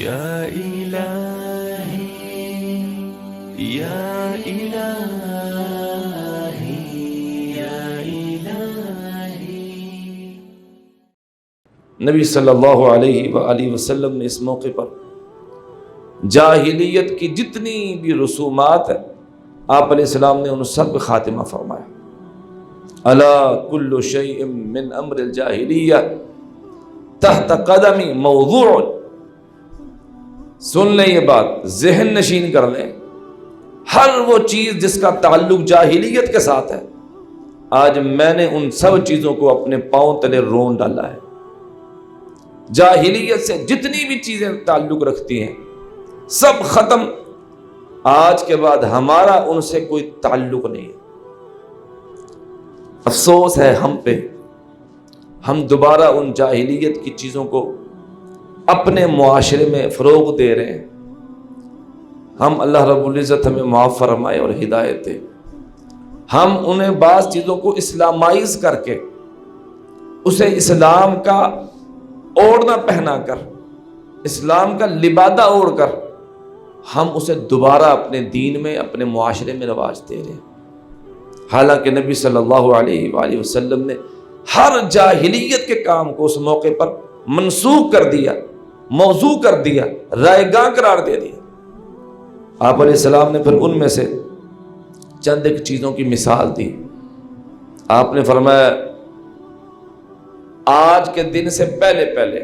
یا الہی یا الہی یا الہی۔ نبی صلی اللہ علیہ وآلہ وسلم نے اس موقع پر جاہلیت کی جتنی بھی رسومات ہیں آپ علیہ السلام نے ان سب کا خاتمہ فرمایا۔ الا کل شیء من امر الجاہلیہ تحت قدمی موضوع۔ سن لیں یہ بات، ذہن نشین کر لیں، ہر وہ چیز جس کا تعلق جاہلیت کے ساتھ ہے آج میں نے ان سب چیزوں کو اپنے پاؤں تلے رون ڈالا ہے۔ جاہلیت سے جتنی بھی چیزیں تعلق رکھتی ہیں سب ختم، آج کے بعد ہمارا ان سے کوئی تعلق نہیں ہے۔ افسوس ہے ہم پہ، ہم دوبارہ ان جاہلیت کی چیزوں کو اپنے معاشرے میں فروغ دے رہے ہیں۔ ہم اللہ رب العزت ہمیں معاف فرمائے اور ہدایت دے، ہم انہیں بعض چیزوں کو اسلامائز کر کے اسے اسلام کا اوڑھنا پہنا کر، اسلام کا لبادہ اوڑھ کر ہم اسے دوبارہ اپنے دین میں، اپنے معاشرے میں رواج دے رہے ہیں۔ حالانکہ نبی صلی اللہ علیہ وآلہ وسلم نے ہر جاہلیت کے کام کو اس موقع پر منسوخ کر دیا، موضوع کر دیا، رائے گاں قرار دے دیا۔ آپ علیہ السلام نے پھر ان میں سے چند ایک چیزوں کی مثال دی۔ آپ نے فرمایا آج کے دن سے پہلے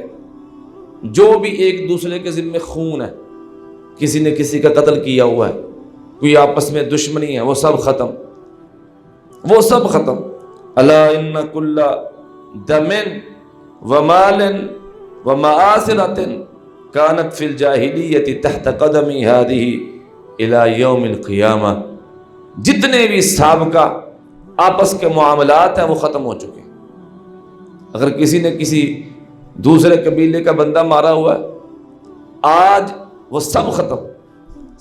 جو بھی ایک دوسرے کے ذمہ خون ہے، کسی نے کسی کا قتل کیا ہوا ہے، کوئی آپس میں دشمنی ہے، وہ سب ختم، وہ سب ختم۔ الا ان کل دم ومال ومآثرۃ کانت فی الجاہلیۃ تحت قدمی ہذہ الی یوم القیامہ۔ جتنے بھی سابقہ آپس کے معاملات ہیں وہ ختم ہو چکے ہیں۔ اگر کسی نے کسی دوسرے قبیلے کا بندہ مارا ہوا ہے، آج وہ سب ختم۔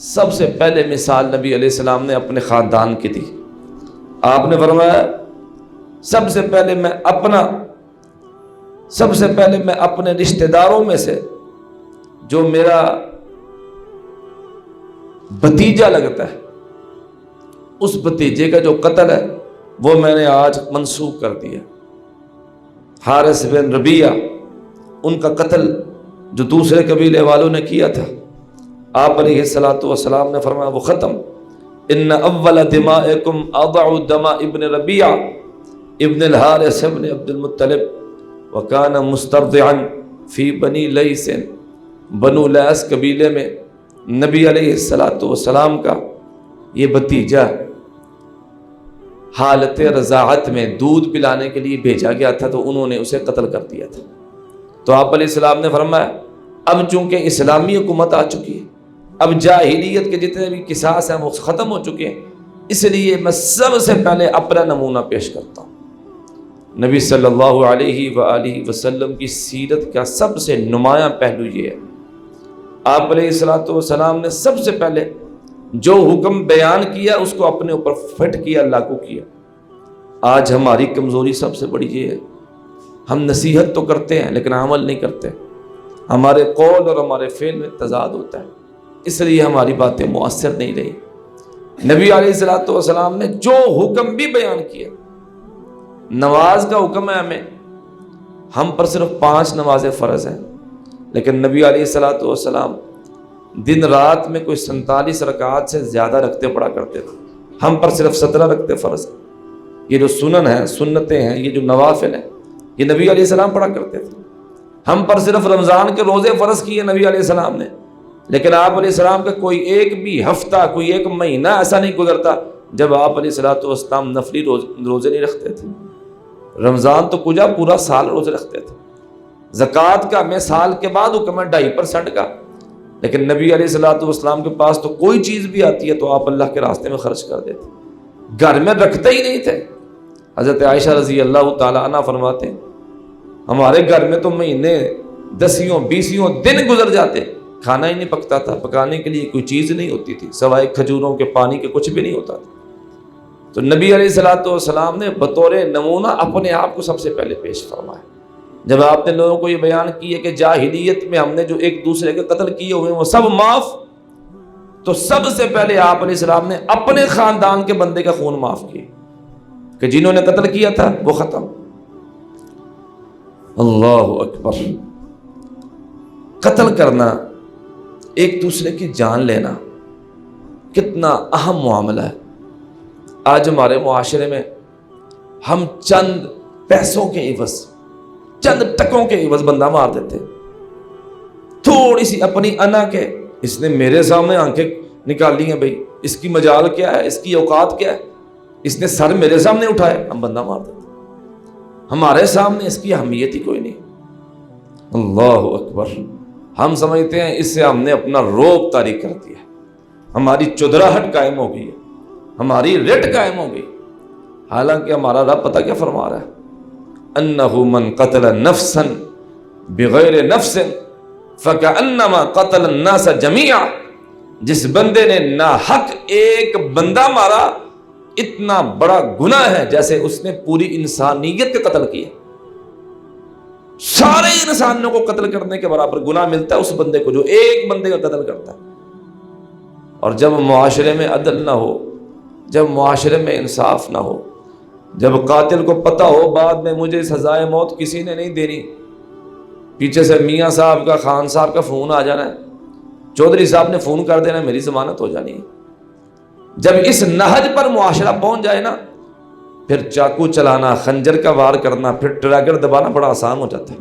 سب سے پہلے مثال نبی علیہ السلام نے اپنے خاندان کی دی۔ آپ نے فرمایا سب سے پہلے میں اپنے رشتہ داروں میں سے جو میرا بھتیجا لگتا ہے، اس بھتیجے کا جو قتل ہے وہ میں نے آج منسوخ کر دیا۔ حارث بن ربیعہ، ان کا قتل جو دوسرے قبیلے والوں نے کیا تھا، آپ علیہ السلام نے فرمایا وہ ختم۔ ان اول دمائکم اضع دماء ابن ربیعہ ابن الحارث ابن عبد المطلب وکان مسترضعا فی بنی لیث۔ بنو لیث قبیلے میں نبی علیہ السلام کا یہ بھتیجا حالت رضاعت میں دودھ پلانے کے لیے بھیجا گیا تھا، تو انہوں نے اسے قتل کر دیا تھا۔ تو آپ علیہ السلام نے فرمایا اب چونکہ اسلامی حکومت آ چکی ہے، اب جاہلیت کے جتنے بھی قصاص ہیں وہ ختم ہو چکے ہیں، اس لیے میں سب سے پہلے اپنا نمونہ پیش کرتا ہوں۔ نبی صلی اللہ علیہ وآلہ وسلم کی سیرت کا سب سے نمایاں پہلو یہ ہے، آپ علیہ السلام نے سب سے پہلے جو حکم بیان کیا اس کو اپنے اوپر فٹ کیا، لاگو کیا۔ آج ہماری کمزوری سب سے بڑی یہ ہے، ہم نصیحت تو کرتے ہیں لیکن عمل نہیں کرتے، ہمارے قول اور ہمارے فعل میں تضاد ہوتا ہے، اس لیے ہماری باتیں مؤثر نہیں رہی۔ نبی علیہ السلام نے جو حکم بھی بیان کیا، نماز کا حکم ہے ہمیں، ہم پر صرف 5 نمازیں فرض ہیں، لیکن نبی علیہ السلام دن رات میں کوئی 47 رکعات سے زیادہ رکھتے پڑا کرتے تھے، ہم پر صرف 17 رکھتے فرض ہیں۔ یہ جو سنن ہیں، سنتیں ہیں، یہ جو نوافل ہیں، یہ نبی علیہ السلام پڑھا کرتے تھے۔ ہم پر صرف رمضان کے روزے فرض کیے نبی علیہ السلام نے، لیکن آپ علیہ السلام کا کوئی ایک بھی ہفتہ، کوئی ایک مہینہ ایسا نہیں گزرتا جب آپ علیہ السلام نفلی روزے نہیں رکھتے تھے۔ رمضان تو کجا، پورا سال روزے رکھتے تھے۔ زکوٰۃ کا میں سال کے بعد حکم ہے 2.5% کا، لیکن نبی علیہ السلام کے پاس تو کوئی چیز بھی آتی ہے تو آپ اللہ کے راستے میں خرچ کر دیتے، گھر میں رکھتے ہی نہیں تھے۔ حضرت عائشہ رضی اللہ تعالیٰ عنہ فرماتے ہیں ہمارے گھر میں تو مہینے 10 دن گزر جاتے، کھانا ہی نہیں پکتا تھا، پکانے کے لیے کوئی چیز نہیں ہوتی تھی سوائے کھجوروں کے پانی کے، کچھ بھی نہیں ہوتا تھا۔ تو نبی علیہ السلام نے بطور نمونہ اپنے آپ کو سب سے پہلے پیش فرمایا۔ جب آپ نے لوگوں کو یہ بیان کیا کہ جاہلیت میں ہم نے جو ایک دوسرے کے قتل کیے ہوئے وہ سب معاف، تو سب سے پہلے آپ علیہ السلام نے اپنے خاندان کے بندے کا خون معاف کیا کہ جنہوں نے قتل کیا تھا وہ ختم۔ اللہ اکبر۔ قتل کرنا، ایک دوسرے کی جان لینا کتنا اہم معاملہ ہے۔ آج ہمارے معاشرے میں ہم چند پیسوں کے عوض، چند ٹکوں کے عوض بندہ مار دیتے، تھوڑی سی اپنی انا کے، اس نے میرے سامنے آنکھیں نکال لی ہیں، بھائی اس کی مجال کیا ہے، اس کی اوقات کیا ہے، اس نے سر میرے سامنے اٹھائے، ہم بندہ مار دیتے، ہمارے سامنے اس کی اہمیت ہی کوئی نہیں۔ اللہ اکبر۔ ہم سمجھتے ہیں اس سے ہم نے اپنا روب طاری کر دیا، ہماری چودراہٹ قائم ہو گئی ہے، ہماری رٹ قائم ہو گئی، حالانکہ ہمارا رب پتہ کیا فرما رہا ہے؟ انہ من قتل نفسا بغیر نفس فکأنما قتل الناس جميعا، جس بندے نے ناحق ایک بندہ مارا اتنا بڑا گناہ ہے جیسے اس نے پوری انسانیت کا قتل کیا۔ سارے انسانوں کو قتل کرنے کے برابر گناہ ملتا ہے اس بندے کو جو ایک بندے کا قتل کرتا ہے۔ اور جب معاشرے میں عدل نہ ہو، جب معاشرے میں انصاف نہ ہو، جب قاتل کو پتہ ہو بعد میں مجھے سزائے موت کسی نے نہیں دینی، پیچھے سے میاں صاحب کا، خان صاحب کا فون آ جانا ہے، چودھری صاحب نے فون کر دینا، میری ضمانت ہو جانی ہے۔ جب اس نہج پر معاشرہ پہنچ جائے نا، پھر چاقو چلانا، خنجر کا وار کرنا، پھر ٹریگر دبانا بڑا آسان ہو جاتا ہے۔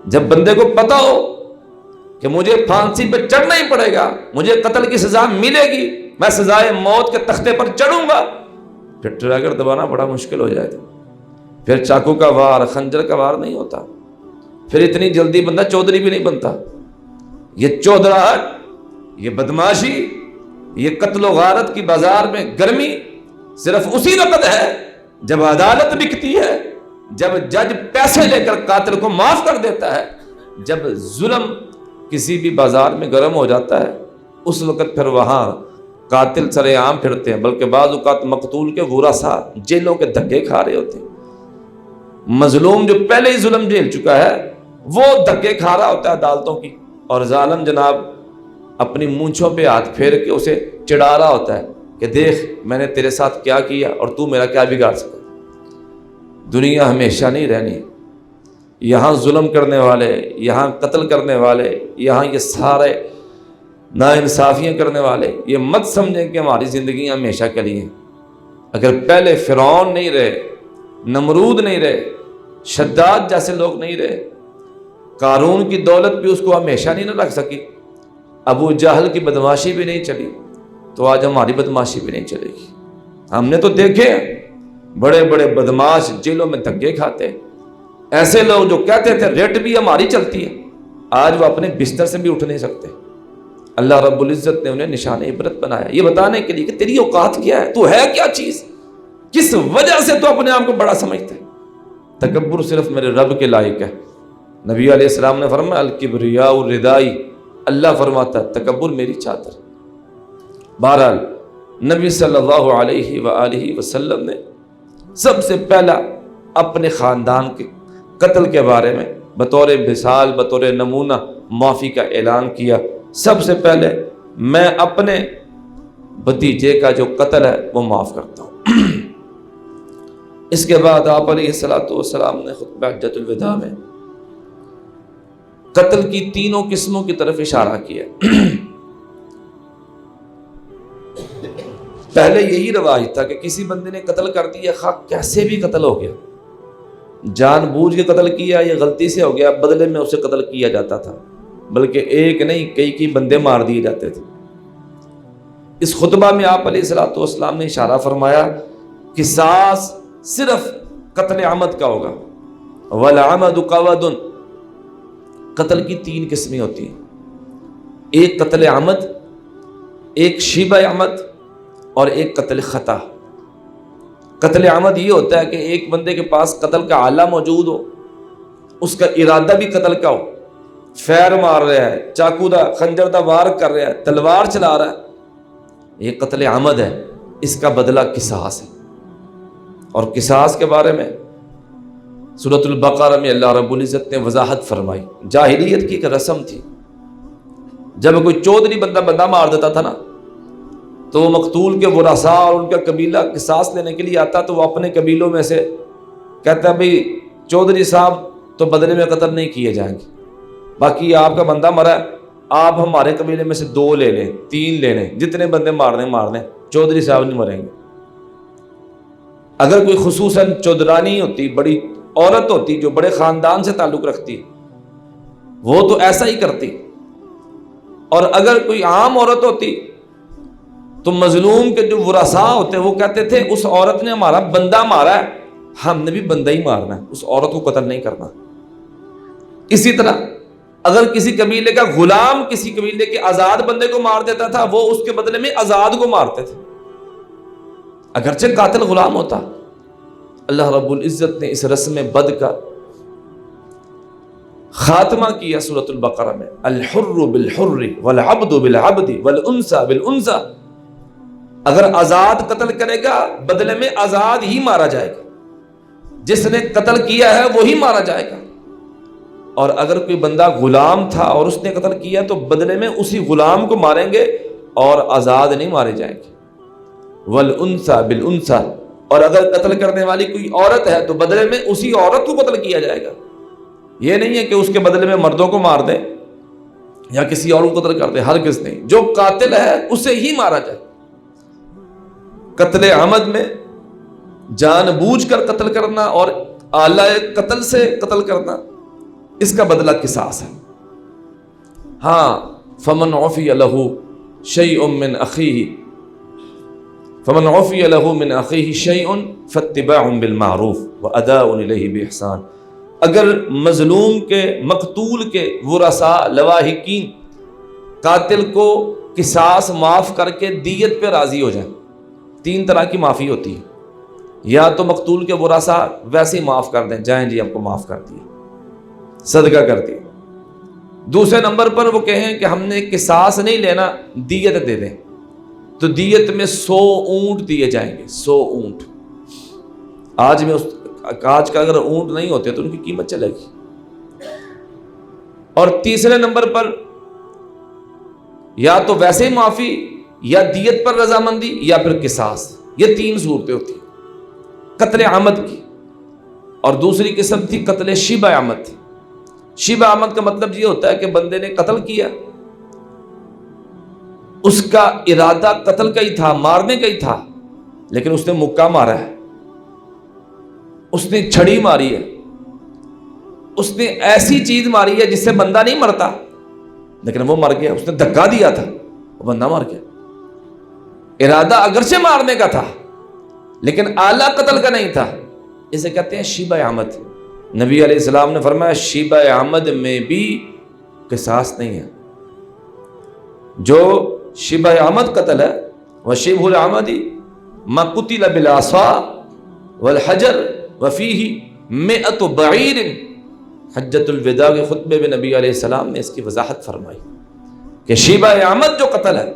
جب بندے کو پتہ ہو کہ مجھے پھانسی پہ چڑھنا ہی پڑے گا، مجھے قتل کی سزا ملے گی، میں سزائے موت کے تختے پر چڑھوں گا، پھر ٹریگر دبانا بڑا مشکل ہو جائے گا، پھر چاقو کا وار، خنجر کا وار نہیں ہوتا، پھر اتنی جلدی بندہ چودھری بھی نہیں بنتا۔ یہ چودراہٹ، یہ بدماشی، یہ قتل و غارت کی بازار میں گرمی صرف اسی وقت ہے جب عدالت بکتی ہے، جب جج پیسے لے کر قاتل کو معاف کر دیتا ہے، جب ظلم کسی بھی بازار میں گرم ہو جاتا ہے، اس وقت پھر وہاں قاتل سرے عام پھرتے ہیں، بلکہ بعض اوقات مقتول کے ورثاء جیلوں کے دھکے کھا رہے ہوتے ہیں۔ مظلوم جو پہلے ہی ظلم جھیل چکا ہے وہ دھکے کھا رہا ہوتا ہے عدالتوں کی، اور ظالم جناب اپنی مونچھوں پہ ہاتھ پھیر کے اسے چڑھا رہا ہوتا ہے کہ دیکھ میں نے تیرے ساتھ کیا کیا اور تو میرا کیا بگاڑ سکا۔ دنیا ہمیشہ نہیں رہنی، یہاں ظلم کرنے والے، یہاں قتل کرنے والے، یہاں یہ سارے ناانصافیاں کرنے والے، یہ مت سمجھیں کہ ہماری زندگیاں ہمیشہ کے لیے ہیں۔ اگر پہلے فرعون نہیں رہے، نمرود نہیں رہے، شداد جیسے لوگ نہیں رہے، قارون کی دولت بھی اس کو ہمیشہ نہیں نہ رکھ سکی، ابو جہل کی بدماشی بھی نہیں چلی، تو آج ہماری بدماشی بھی نہیں چلے گی۔ ہم نے تو دیکھے بڑے بڑے بدماش جیلوں میں دھکے کھاتے، ایسے لوگ جو کہتے تھے ریٹ بھی ہماری چلتی ہے، آج وہ اپنے بستر سے بھی اٹھ نہیں سکتے۔ اللہ رب العزت نے انہیں نشان عبرت بنایا، یہ بتانے کے لیے کہ تیری اوقات کیا ہے، تو ہے کیا چیز، کس وجہ سے تو اپنے آپ کو بڑا سمجھتا ہے۔ تکبر صرف میرے رب کے لائق ہے۔ نبی علیہ السلام نے فرمایا الکبریاء ردائی، اللہ فرماتا ہے تکبر میری چادر۔ بہرحال نبی صلی اللہ علیہ وآلہ وسلم نے سب سے پہلا اپنے خاندان کے قتل کے بارے میں بطور مثال، بطور نمونہ معافی کا اعلان کیا۔ سب سے پہلے میں اپنے بھتیجے کا جو قتل ہے وہ معاف کرتا ہوں۔ اس کے بعد آپ علیہ السلام نے خطبہ حجۃ الوداع میں قتل کی تینوں قسموں کی طرف اشارہ کیا۔ پہلے یہی رواج تھا کہ کسی بندے نے قتل کر دیا، خواہ کیسے بھی قتل ہو گیا، جان بوجھ کے قتل کیا یا غلطی سے ہو گیا، بدلے میں اسے قتل کیا جاتا تھا، بلکہ ایک نہیں کئی بندے مار دیے جاتے تھے۔ اس خطبہ میں آپ علیہ السلام نے اشارہ فرمایا قصاص صرف قتل عمد کا ہوگا۔ والعمد قود، قتل کی تین قسمیں ہوتی ہیں، ایک قتل عمد، ایک شبہ عمد، اور ایک قتل خطا۔ قتل عمد یہ ہوتا ہے کہ ایک بندے کے پاس قتل کا آلہ موجود ہو، اس کا ارادہ بھی قتل کا ہو، فیر مار رہا ہے، چاقو دا خنجر دا وار کر رہا ہے، تلوار چلا رہا ہے، یہ قتل عمد ہے، اس کا بدلہ قصاص ہے۔ اور قصاص کے بارے میں سورۃ البقرہ میں اللہ رب العزت نے وضاحت فرمائی. جاہلیت کی ایک رسم تھی، جب کوئی چودھری بندہ مار دیتا تھا نا تو وہ مقتول کے ورثاء اور ان کا قبیلہ قصاص لینے کے لیے آتا، تو وہ اپنے قبیلوں میں سے کہتا ہے بھئی چودھری صاحب تو بدلے میں قتل نہیں کیے جائیں گے، باقی آپ کا بندہ مرا ہے، آپ ہمارے قبیلے میں سے 2 لے لیں، 3 لے لیں، جتنے بندے مار دیں، چودھری صاحب نہیں مریں گے. اگر کوئی خصوصاً چودھرانی ہوتی، بڑی عورت ہوتی جو بڑے خاندان سے تعلق رکھتی، وہ تو ایسا ہی کرتی. اور اگر کوئی عام عورت ہوتی تو مظلوم کے جو ورثاء ہوتے وہ کہتے تھے اس عورت نے ہمارا بندہ مارا ہے، ہم نے بھی بندہ ہی مارنا ہے، اس عورت کو قتل نہیں کرنا. اسی طرح اگر کسی قبیلے کا غلام کسی قبیلے کے آزاد بندے کو مار دیتا تھا، وہ اس کے بدلے میں آزاد کو مارتے تھے، اگرچہ قاتل غلام ہوتا. اللہ رب العزت نے اس رسم بد کا خاتمہ کیا سورۃ البقرہ میں. الحر بالحر والعبد بالعبد والانثى بالانثى. اگر آزاد قتل کرے گا بدلے میں آزاد ہی مارا جائے گا، جس نے قتل کیا ہے وہی مارا جائے گا. اور اگر کوئی بندہ غلام تھا اور اس نے قتل کیا تو بدلے میں اسی غلام کو ماریں گے اور آزاد نہیں مارے جائیں گے. والانثى بالانثى. اور اگر قتل کرنے والی کوئی عورت ہے تو بدلے میں اسی عورت کو قتل کیا جائے گا. یہ نہیں ہے کہ اس کے بدلے میں مردوں کو مار دیں یا کسی اور کو قتل کر دیں، ہرگز نہیں. جو قاتل ہے اسے ہی مارا جائے. قتل عمد میں جان بوجھ کر قتل کرنا اور اعلی قتل سے قتل کرنا، اس کا بدلہ قصاص ہے. ہاں فمن عفی لہ شیء من اخیہ فمن عفی لہ من اخیہ شیء فاتباع بالمعروف واداء الیہ باحسان. اگر مظلوم کے مقتول کے ورثاء لواحقین قاتل کو قصاص معاف کر کے دیت پہ راضی ہو جائیں، 3 طرح کی معافی ہوتی ہے. یا تو مقتول کے ورثاء ویسے ہی معاف کر دیں، جائیں جی آپ کو معاف کر دیا، صدقہ کر دیا. دوسرے نمبر پر وہ کہیں کہ ہم نے قصاص نہیں لینا، دیت دے دیں، تو دیت میں 100 اونٹ دیے جائیں گے. 100 اونٹ. آج کا اگر اونٹ نہیں ہوتے تو ان کی قیمت چلے گی. اور تیسرے نمبر پر یا تو ویسے ہی معافی یا دیت پر رضامندی یا پھر قصاص. یہ 3 صورتیں ہوتی ہیں قتل عمد کی. اور دوسری قسم تھی قتل شبہ عمد. شبہ عمد کا مطلب یہ ہوتا ہے کہ بندے نے قتل کیا، اس کا ارادہ قتل کا ہی تھا، مارنے کا ہی تھا، لیکن اس نے مکہ مارا ہے، اس نے چھڑی ماری ہے، اس نے ایسی چیز ماری ہے جس سے بندہ نہیں مرتا لیکن وہ مر گیا. اس نے دھکا دیا تھا، وہ بندہ مر گیا. ارادہ اگرچہ مارنے کا تھا لیکن اعلیٰ قتل کا نہیں تھا. اسے کہتے ہیں شبہ عمد. نبی علیہ السلام نے فرمایا شبہ عمد میں بھی قصاص نہیں ہے. جو شبہ عمد قتل ہے وہ شبہ العمد ما قتل بالعصا والحجر وفیہ 100 بعیر. حجۃ الوداع کے خطبے میں نبی علیہ السلام نے اس کی وضاحت فرمائی کہ شبہ عمد جو قتل ہے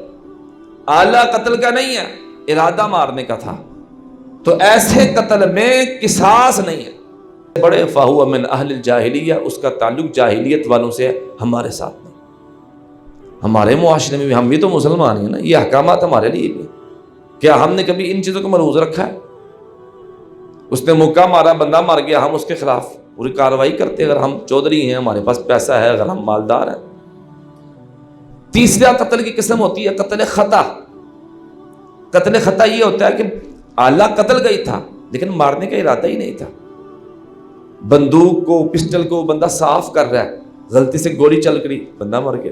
اعلیٰ قتل کا نہیں ہے، ارادہ مارنے کا تھا، تو ایسے قتل میں قصاص نہیں ہے. بڑے فہو من اہل الجاہلیہ، اس کا تعلق جاہلیت والوں سے ہے، ہمارے ساتھ نہیں. ہمارے معاشرے میں بھی، ہم بھی تو مسلمان ہیں نا، یہ احکامات ہمارے لیے بھی. کیا ہم نے کبھی ان چیزوں کو ملحوظ رکھا ہے؟ اس نے مکہ مارا، بندہ مر گیا، ہم اس کے خلاف پوری کارروائی کرتے. اگر ہم چودھری ہیں، ہمارے پاس پیسہ ہے، اگر ہم مالدار ہیں. تیسرا قتل کی قسم ہوتی ہے قتل خطا. قتل خطا یہ ہوتا ہے کہ اعلیٰ قتل کا ہی تھا لیکن مارنے کا ارادہ ہی نہیں تھا. بندوق کو، پسٹل کو بندہ صاف کر رہا ہے، غلطی سے گولی چل گئی، بندہ مر گیا.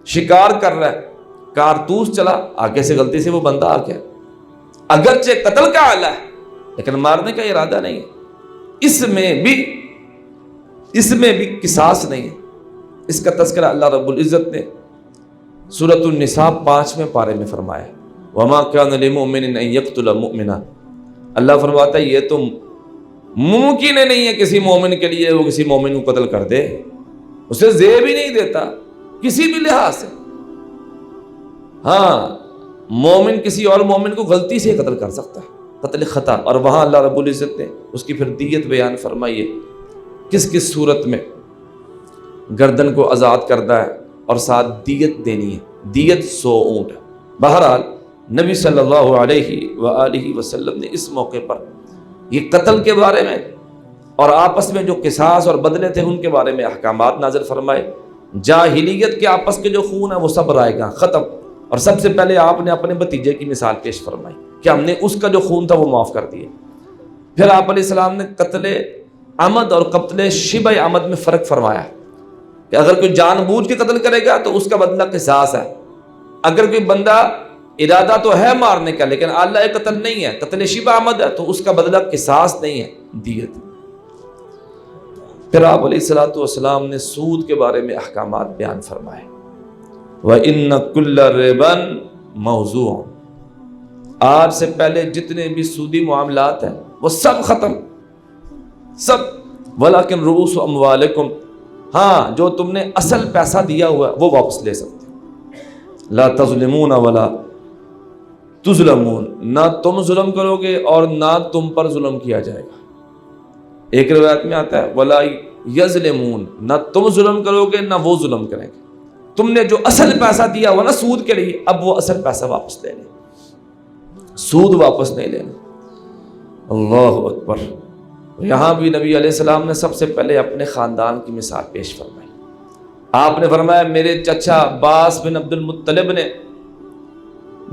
شکار کر رہا ہے، کارتوس چلا، آگے سے غلطی سے وہ بندہ آ گیا. اگرچہ قتل کا اعلیٰ ہے لیکن مارنے کا ارادہ نہیں ہے. اس میں بھی قصاص نہیں ہے. اس کا تذکرہ اللہ رب العزت نے سورۃ النساء 5ویں پارے میں فرمایا. وما كان لمؤمن ان يقتل مؤمنا. اللہ فرماتا ہے یہ تو ممکن نہیں ہے کسی مومن کے لیے وہ کسی مومن کو قتل کر دے، اسے زیب ہی نہیں دیتا کسی بھی لحاظ سے. ہاں مومن کسی اور مومن کو غلطی سے قتل کر سکتا ہے قتل خطا، اور وہاں اللہ رب العزت نے اس کی پھر دیت بیان فرمائی ہے، کس کس صورت میں گردن کو آزاد کرتا ہے اور ساتھ دیت دینی ہے، دیت 100 اونٹ۔ بہرحال نبی صلی اللہ علیہ وآلہ وسلم نے اس موقع پر یہ قتل کے بارے میں اور آپس میں جو قصاص اور بدلے تھے ان کے بارے میں احکامات نازل فرمائے۔ جاہلیت کے آپس کے جو خون ہے وہ سب رائے گا ختم، اور سب سے پہلے آپ نے اپنے بھتیجے کی مثال پیش فرمائی کہ ہم نے اس کا جو خون تھا وہ معاف کر دیا۔ پھر آپ علیہ السلام نے قتل عمد اور قتل شبہ عمد میں فرق فرمایا کہ اگر کوئی جان بوجھ کے قتل کرے گا تو اس کا بدلہ قصاص ہے، اگر کوئی بندہ ارادہ تو ہے مارنے کا لیکن اللہ قتل نہیں ہے، قتل شبہ عمد ہے، تو اس کا بدلہ قصاص نہیں ہے، دیت۔ پھر آپ علیہ السلام نے سود کے بارے میں احکامات بیان فرمائے، وَإِنَّ كُلَّ رِبًا مَوْضُوعٌ، آج سے پہلے جتنے بھی سودی معاملات ہیں وہ سب ختم، سب، وَلَكِنْ رُؤُوسُ أَمْوَالِكُمْ، ہاں جو تم نے اصل پیسہ دیا ہوا ہے وہ واپس لے سکتے ہو، لا تظلمون ولا تظلمون، نہ تم ظلم کرو گے اور نہ تم پر ظلم کیا جائے گا۔ ایک روایت میں آتا ہے ولا یظلمون، نہ تم ظلم کرو گے نہ وہ ظلم کریں گے، تم نے جو اصل پیسہ دیا ہوا نا سود کے لیے اب وہ اصل پیسہ واپس لے لیں، سود واپس نہیں لینا۔ اللہ اکبر۔ یہاں بھی نبی علیہ السلام نے سب سے پہلے اپنے خاندان کی مثال پیش فرمائی۔ آپ نے فرمایا میرے چچا عباس بن عبد المطلب نے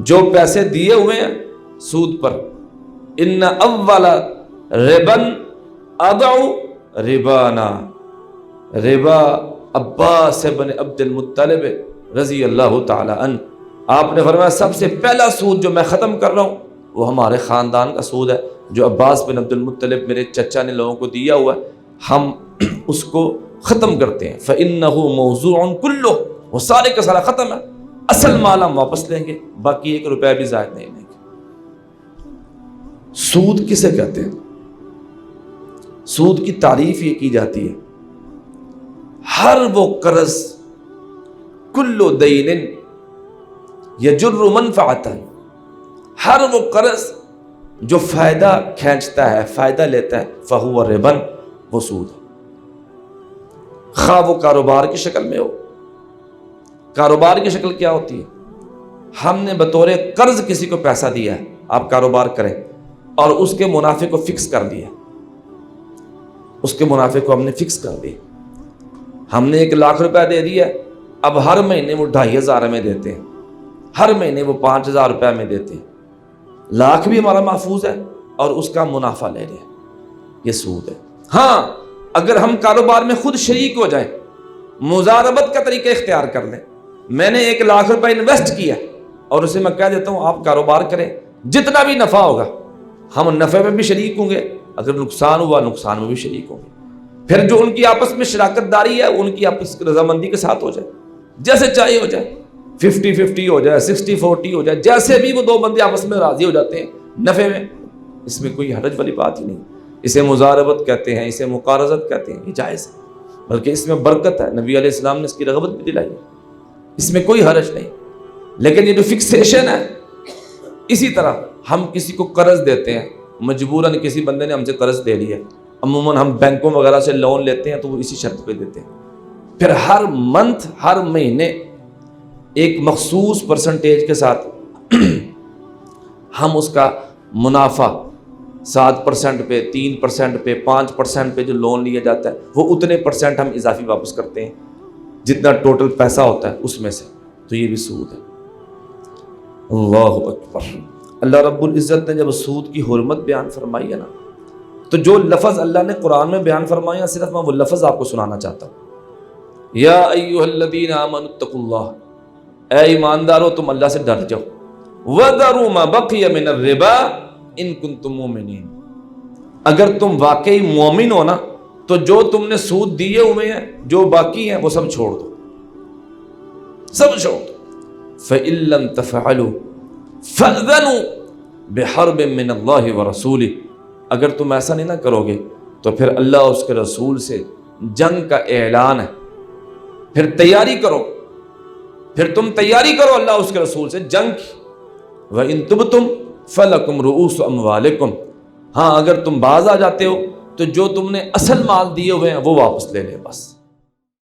جو پیسے دیے ہوئے ہیں سود پر، ان اول ربن ادعو ربانا، ربا عباس بن عبد المطلب رضی اللہ تعالی عنہ، آپ نے فرمایا سب سے پہلا سود جو میں ختم کر رہا ہوں وہ ہمارے خاندان کا سود ہے، جو عباس بن عبد المطلب میرے چچا نے لوگوں کو دیا ہوا ہے ہم اس کو ختم کرتے ہیں۔ فَإِنَّهُ مَوْضُوعٌ كُلُّهُ، وہ سارے کا سارا ختم ہے، اصل مال ہم واپس لیں گے، باقی 1 روپے بھی زائد نہیں لیں گے۔ سود کسے کہتے ہیں؟ سود کی تعریف یہ کی جاتی ہے ہر وہ قرض، کل دین یجر منفعتا، ہر وہ قرض جو فائدہ کھینچتا ہے، فائدہ لیتا ہے، فہو ربن، وہ سود ہے، خواہ وہ کاروبار کی شکل میں ہو۔ کاروبار کی شکل کیا ہوتی ہے؟ ہم نے بطور قرض کسی کو پیسہ دیا ہے آپ کاروبار کریں اور اس کے منافع کو فکس کر دیا، اس کے منافع کو ہم نے فکس کر دیا، ہم نے 1 لاکھ روپے دے دیا، اب ہر مہینے وہ 2500 میں دیتے ہیں، ہر مہینے وہ 5000 روپے میں دیتے ہیں، لاکھ بھی ہمارا محفوظ ہے اور اس کا منافع لے رہے ہیں، یہ سود ہے۔ ہاں اگر ہم کاروبار میں خود شریک ہو جائیں، مضاربت کا طریقہ اختیار کر لیں، میں نے 1 لاکھ روپے انویسٹ کیا اور اسے میں کہہ دیتا ہوں آپ کاروبار کریں، جتنا بھی نفع ہوگا ہم نفع میں بھی شریک ہوں گے، اگر نقصان ہوا نقصان میں بھی شریک ہوں گے، پھر جو ان کی آپس میں شراکت داری ہے ان کی آپس کی رضامندی کے ساتھ ہو جائے، جیسے چاہیے ہو جائے، 50-50 ہو جائے، 60-40 ہو جائے، جیسے بھی وہ 2 بندے آپس میں راضی ہو جاتے ہیں نفع میں، اس میں کوئی حرج والی بات ہی نہیں، اسے مضاربت کہتے ہیں، اسے مقارضت کہتے ہیں، یہ جائز ہے، بلکہ اس میں برکت ہے، نبی علیہ السلام نے اس کی رغبت بھی دلائی ہے، اس میں کوئی حرج نہیں۔ لیکن یہ جو فکسیشن ہے، اسی طرح ہم کسی کو قرض دیتے ہیں، مجبوراً کسی بندے نے ہم سے قرض دے لیا، عموماً ہم بینکوں وغیرہ سے لون لیتے ہیں تو وہ اسی شرط پہ دیتے ہیں، پھر ہر منتھ ہر مہینے ایک مخصوص پرسنٹیج کے ساتھ ہم اس کا منافع 7% پہ، 3% پہ، 5% پہ جو لون لیا جاتا ہے وہ اتنے % ہم اضافی واپس کرتے ہیں جتنا ٹوٹل پیسہ ہوتا ہے اس میں سے، تو یہ بھی سود ہے۔ اللہ اکبر۔ اللہ رب العزت نے جب سود کی حرمت بیان فرمائی ہے نا، تو جو لفظ اللہ نے قرآن میں بیان فرمایا صرف میں وہ لفظ آپ کو سنانا چاہتا ہوں۔ یا ایھا الذین آمنوا اتقوا اللہ، اے ایماندارو تم اللہ سے ڈر جاؤ، وذروا ما بقی من الربا ان کنتم مؤمنین، اگر تم واقعی مومن ہو نا تو جو تم نے سود دیے ہوئے ہیں جو باقی ہیں وہ سب چھوڑ دو، سب چھوڑ دو۔ فَإِن لَّمْ تَفْعَلُوا فَأْذَنُوا بِحَرْبٍ مِّنَ اللَّهِ وَرَسُولِهِ، اگر تم ایسا نہیں نہ کرو گے تو پھر اللہ اور اس کے رسول سے جنگ کا اعلان ہے، پھر تیاری کرو، پھر تم تیاری کرو اللہ اور اس کے رسول سے جنگ کی۔ وَإِن تُبْتُمْ فلکم رؤوس اموالکم، ہاں اگر تم باز آ جاتے ہو تو جو تم نے اصل مال دیے ہوئے ہیں وہ واپس لے لے بس۔